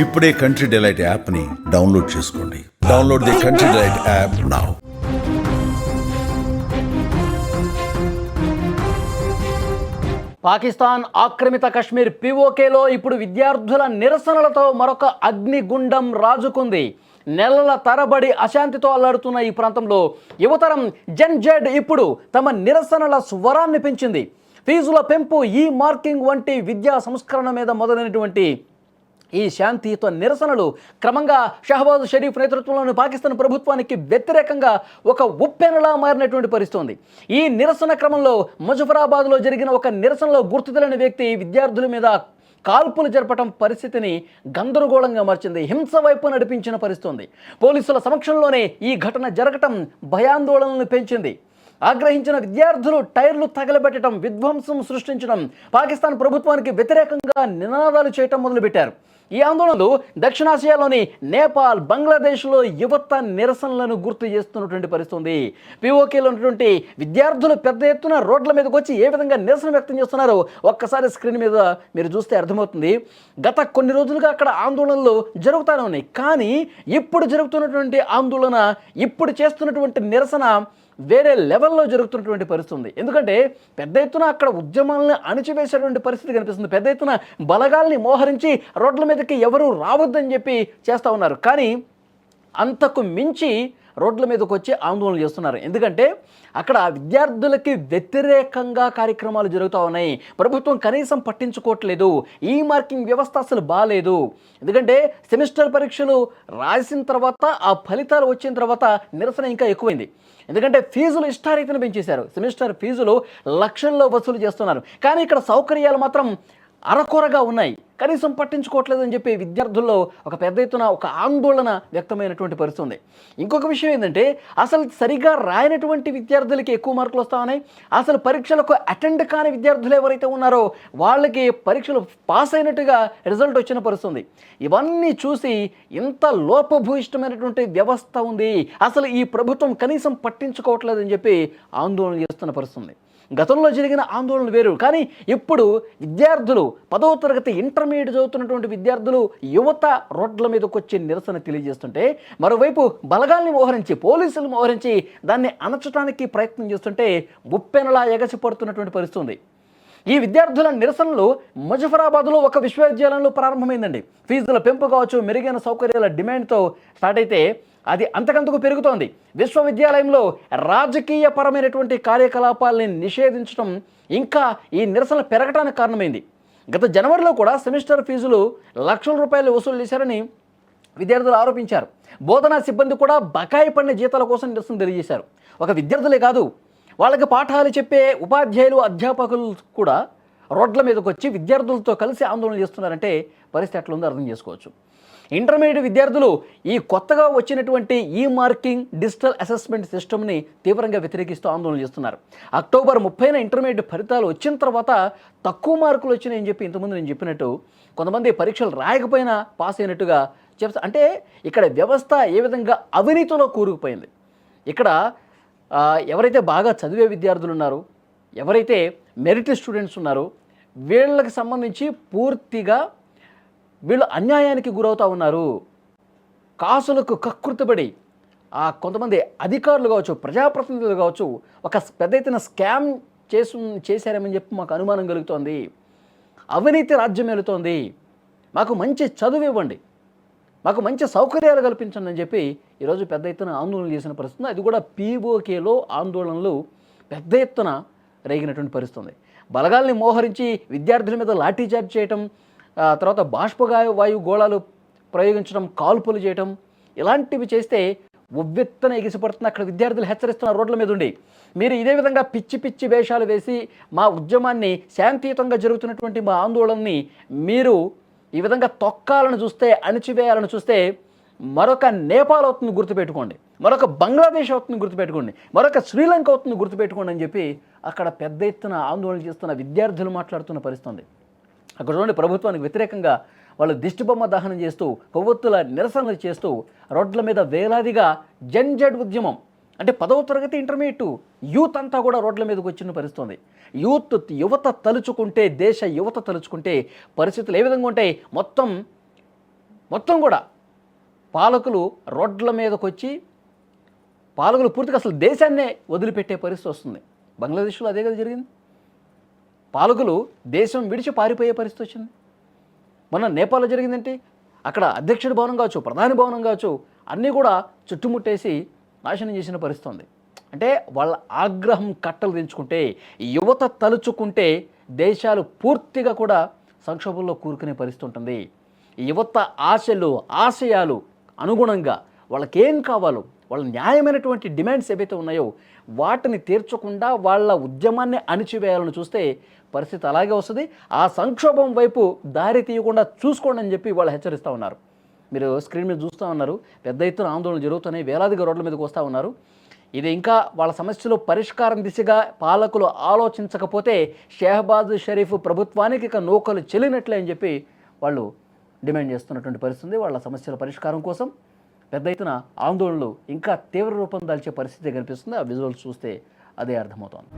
ఇప్పుడే country delight యాప్ని download చేసుకోండి. Download the country delight app now. Pakistan ఆక్రమిత కశ్మీర్ పీఓకేలో ఇప్పుడు విద్యార్థుల నిరసనలతో మరొక అగ్నిగుండం రాజుకుంది. నెలల తరబడి అశాంతితో అల్లాడుతున్న ఈ ప్రాంతంలో యువతరం జెన్ జెడ్ ఇప్పుడు తమ నిరసనల స్వరాన్ని పెంచింది. ఫీజుల పెంపు, ఈ మార్కింగ్ వంటి విద్యా సంస్కరణ మీద మొదలైనటువంటి ఈ శాంతియుత నిరసనలు క్రమంగా షహబాజ్ షరీఫ్ నేతృత్వంలోని పాకిస్తాన్ ప్రభుత్వానికి వ్యతిరేకంగా ఒక ఉప్పెనలా మారినటువంటి పరిస్థితి ఉంది. ఈ నిరసన క్రమంలో ముజఫరాబాద్లో జరిగిన ఒక నిరసనలో గుర్తు తెలియని వ్యక్తి విద్యార్థుల మీద కాల్పులు జరపడం పరిస్థితిని గందరగోళంగా మార్చింది. హింస వైపు నడిపించిన పరిస్థితి ఉంది. పోలీసుల సమక్షంలోనే ఈ ఘటన జరగటం భయాందోళనలను పెంచింది. ఆగ్రహించిన విద్యార్థులు టైర్లు తగలబెట్టడం, విధ్వంసం సృష్టించడం, పాకిస్తాన్ ప్రభుత్వానికి వ్యతిరేకంగా నినాదాలు చేయటం మొదలుపెట్టారు. ఈ ఆందోళనలు దక్షిణాసియాలోని నేపాల్, బంగ్లాదేశ్లో యువత నిరసనలను గుర్తు చేస్తున్నటువంటి పరిస్థితి ఉంది. పీఓకేలో ఉన్నటువంటి విద్యార్థులు పెద్ద ఎత్తున రోడ్ల మీదకి వచ్చి ఏ విధంగా నిరసన వ్యక్తం చేస్తున్నారో ఒక్కసారి స్క్రీన్ మీద మీరు చూస్తే అర్థమవుతుంది. గత కొన్ని రోజులుగా అక్కడ ఆందోళనలు జరుగుతూనే ఉన్నాయి. కానీ ఇప్పుడు జరుగుతున్నటువంటి ఆందోళన, ఇప్పుడు చేస్తున్నటువంటి నిరసన వేరే లెవెల్లో జరుగుతున్నటువంటి పరిస్థితి ఉంది. ఎందుకంటే పెద్ద ఎత్తున అక్కడ ఉద్యమాలను అణిచివేసేటువంటి పరిస్థితి కనిపిస్తుంది. పెద్ద ఎత్తున బలగాల్ని మోహరించి రోడ్ల మీదకి ఎవరు రావద్దని చెప్పి చేస్తూ ఉన్నారు. కానీ అంతకు మించి రోడ్ల మీదకి వచ్చి ఆందోళన చేస్తున్నారు. ఎందుకంటే అక్కడ విద్యార్థులకి వ్యతిరేకంగా కార్యక్రమాలు జరుగుతూ ఉన్నాయి. ప్రభుత్వం కనీసం పట్టించుకోవట్లేదు. ఈ మార్కింగ్ వ్యవస్థ అసలు బాగాలేదు. ఎందుకంటే సెమిస్టర్ పరీక్షలు రాసిన తర్వాత ఆ ఫలితాలు వచ్చిన తర్వాత నిరసన ఇంకా ఎక్కువైంది. ఎందుకంటే ఫీజులు ఇష్టారీతిని పెంచేశారు. సెమిస్టర్ ఫీజులు లక్షల్లో వసూలు చేస్తున్నారు. కానీ ఇక్కడ సౌకర్యాలు మాత్రం అరకొరగా ఉన్నాయి. కనీసం పట్టించుకోవట్లేదని చెప్పి విద్యార్థుల్లో ఒక పెద్ద ఎత్తున ఒక ఆందోళన వ్యక్తమైనటువంటి పరిస్థితి ఉంది. ఇంకొక విషయం ఏంటంటే అసలు సరిగా రాయనటువంటి విద్యార్థులకి ఎక్కువ మార్కులు వస్తూ ఉన్నాయి. అసలు పరీక్షలకు అటెండ్ కాని విద్యార్థులు ఎవరైతే ఉన్నారో వాళ్ళకి పరీక్షలు పాస్ అయినట్టుగా రిజల్ట్ వచ్చిన పరిస్థితి ఉంది. ఇవన్నీ చూసి ఇంత లోపభూయిష్టమైనటువంటి వ్యవస్థ ఉంది, అసలు ఈ ప్రభుత్వం కనీసం పట్టించుకోవట్లేదని చెప్పి ఆందోళన చేస్తున్న పరిస్థితి ఉంది. గతంలో జరిగిన ఆందోళనలు వేరు. కానీ ఇప్పుడు విద్యార్థులు 10వ తరగతి ఇంటర్మీడియట్ చదువుతున్నటువంటి విద్యార్థులు, యువత రోడ్ల మీదకి వచ్చి నిరసన తెలియజేస్తుంటే, మరోవైపు బలగాల్ని మోహరించి, పోలీసులు మోహరించి దాన్ని అణచడానికి ప్రయత్నం చేస్తుంటే ఉప్పెనలా ఎగసిపడుతున్నటువంటి పరిస్థితి ఉంది. ఈ విద్యార్థుల నిరసనలు ముజఫరాబాద్లో ఒక విశ్వవిద్యాలయంలో ప్రారంభమైందండి. ఫీజుల పెంపు కావచ్చు, మెరుగైన సౌకర్యాల డిమాండ్తో స్టార్ట్ అయితే అది అంతకంతకు పెరుగుతోంది. విశ్వవిద్యాలయంలో రాజకీయపరమైనటువంటి కార్యకలాపాలని నిషేధించడం ఇంకా ఈ నిరసన పెరగడానికి కారణమైంది. గత జనవరిలో కూడా సెమిస్టర్ ఫీజులు లక్షల రూపాయలు వసూలు చేశారని విద్యార్థులు ఆరోపించారు. బోధనా సిబ్బంది కూడా బకాయి పడిన జీతాల కోసం నిరసన తెలియజేశారు. ఒక విద్యార్థులే కాదు, వాళ్ళకి పాఠాలు చెప్పే ఉపాధ్యాయులు, అధ్యాపకులు కూడా రోడ్ల మీదకి వచ్చి విద్యార్థులతో కలిసి ఆందోళన చేస్తున్నారంటే పరిస్థితి ఎట్లా ఉందో అర్థం చేసుకోవచ్చు. ఇంటర్మీడియట్ విద్యార్థులు ఈ కొత్తగా వచ్చినటువంటి ఈ మార్కింగ్ డిజిటల్ అసెస్మెంట్ సిస్టమ్ని తీవ్రంగా వ్యతిరేకిస్తూ ఆందోళన చేస్తున్నారు. అక్టోబర్ 30న ఇంటర్మీడియట్ ఫలితాలు వచ్చిన తర్వాత తక్కువ మార్కులు వచ్చినాయని చెప్పి ఇంతకుముందు నేను చెప్పినట్టు కొంతమంది పరీక్షలు రాయకపోయినా పాస్ అయినట్టుగా చెప్తా. అంటే ఇక్కడ వ్యవస్థ ఏ విధంగా అవినీతిలో కూరుకుపోయింది. ఇక్కడ ఎవరైతే బాగా చదివే విద్యార్థులు ఉన్నారో, ఎవరైతే మెరిట్ స్టూడెంట్స్ ఉన్నారో వీళ్ళకి సంబంధించి పూర్తిగా వీళ్ళు అన్యాయానికి గురవుతూ ఉన్నారు. కాసులకు కక్కుర్తిపడి కొంతమంది అధికారులు కావచ్చు, ప్రజాప్రతినిధులు కావచ్చు ఒక పెద్ద ఎత్తున స్కామ్ చేశారని చెప్పి మాకు అనుమానం కలుగుతోంది. అవినీతి రాజ్యం వెళుతోంది. మాకు మంచి చదువు ఇవ్వండి, మాకు మంచి సౌకర్యాలు కల్పించండి అని చెప్పి ఈరోజు పెద్ద ఎత్తున ఆందోళన చేసిన పరిస్థితి. అది కూడా పీఓకేలో ఆందోళనలు పెద్ద ఎత్తున రేగినటువంటి పరిస్థితి. బలగాల్ని మోహరించి విద్యార్థుల మీద లాఠీచార్జ్ చేయటం, తర్వాత బాష్పవాయు గోళాలు ప్రయోగించడం, కాల్పులు చేయటం, ఇలాంటివి చేస్తే ఉవ్వెత్తున ఎగిసిపడుతున్న అక్కడ విద్యార్థులు హెచ్చరిస్తున్న రోడ్ల మీద ఉండి మీరు ఇదే విధంగా పిచ్చి పిచ్చి వేషాలు వేసి మా ఉద్యమాన్ని, శాంతియుతంగా జరుగుతున్నటువంటి మా ఆందోళనని మీరు ఈ విధంగా తొక్కాలను చూస్తే, అణిచివేయాలని చూస్తే మరొక నేపాల్ అవుతుంది గుర్తుపెట్టుకోండి, మరొక బంగ్లాదేశ్ అవుతుంది గుర్తుపెట్టుకోండి, మరొక శ్రీలంక అవుతుంది గుర్తుపెట్టుకోండి అని చెప్పి అక్కడ పెద్ద ఎత్తున ఆందోళన చేస్తున్న విద్యార్థులు మాట్లాడుతున్న పరిస్థితి. అక్కడ చూడండి, ప్రభుత్వానికి వ్యతిరేకంగా వాళ్ళు దిష్టిబొమ్మ దహనం చేస్తూ, కొవ్వొత్తుల నిరసనలు చేస్తూ రోడ్ల మీద వేలాదిగా జెన్ జెడ్ ఉద్యమం, అంటే 10వ తరగతి ఇంటర్మీడియట్ యూత్ అంతా కూడా రోడ్ల మీదకి వచ్చిన పరిస్థితుంది. యువత తలుచుకుంటే, దేశ యువత తలుచుకుంటే పరిస్థితులు ఏ విధంగా ఉంటాయి? మొత్తం మొత్తం కూడా పాలకులు రోడ్ల మీదకి వచ్చి పాలకులు పూర్తిగా అసలు దేశాన్నే వదిలిపెట్టే పరిస్థితి వస్తుంది. బంగ్లాదేశ్లో అదే కదా జరిగింది. పాలకులు దేశం విడిచి పారిపోయే పరిస్థితి వచ్చింది. మొన్న నేపాల్లో జరిగిందంటే అక్కడ అధ్యక్షుడి భవనం కావచ్చు, ప్రధాని భవనం కావచ్చు, అన్నీ కూడా చుట్టుముట్టేసి నాశనం చేసిన పరిస్థితి ఉంది. అంటే వాళ్ళ ఆగ్రహం కట్టలు తెంచుకుంటే, యువత తలుచుకుంటే దేశాలు పూర్తిగా కూడా సంక్షోభంలో కూరుకునే పరిస్థితి ఉంటుంది. యువత ఆశలు ఆశయాలు అనుగుణంగా వాళ్ళకేం కావాలో, వాళ్ళ న్యాయమైనటువంటి డిమాండ్స్ ఏవైతే ఉన్నాయో వాటిని తీర్చకుండా వాళ్ళ ఉద్యమాన్ని అణిచివేయాలని చూస్తే పరిస్థితి అలాగే వస్తుంది. ఆ సంక్షోభం వైపు దారి తీయకుండా చూసుకోండి అని చెప్పి వాళ్ళు హెచ్చరిస్తూ ఉన్నారు. మీరు స్క్రీన్ మీద చూస్తూ ఉన్నారు, పెద్ద ఎత్తున ఆందోళన జరుగుతున్నాయి, వేలాదిగా రోడ్ల మీదకి వస్తూ ఉన్నారు. ఇది ఇంకా వాళ్ళ సమస్యలు పరిష్కారం దిశగా పాలకులు ఆలోచించకపోతే షెహబాజ్ షరీఫ్ ప్రభుత్వానికి ఇక నూకలు చెల్లినట్లే అని చెప్పి వాళ్ళు డిమాండ్ చేస్తున్నటువంటి పరిస్థితి. వాళ్ళ సమస్యల పరిష్కారం కోసం పెద్ద ఎత్తున ఆందోళనలు ఇంకా తీవ్ర రూపం దాల్చే పరిస్థితి కనిపిస్తుంది. ఆ విజువల్స్ చూస్తే అదే అర్థమవుతోంది.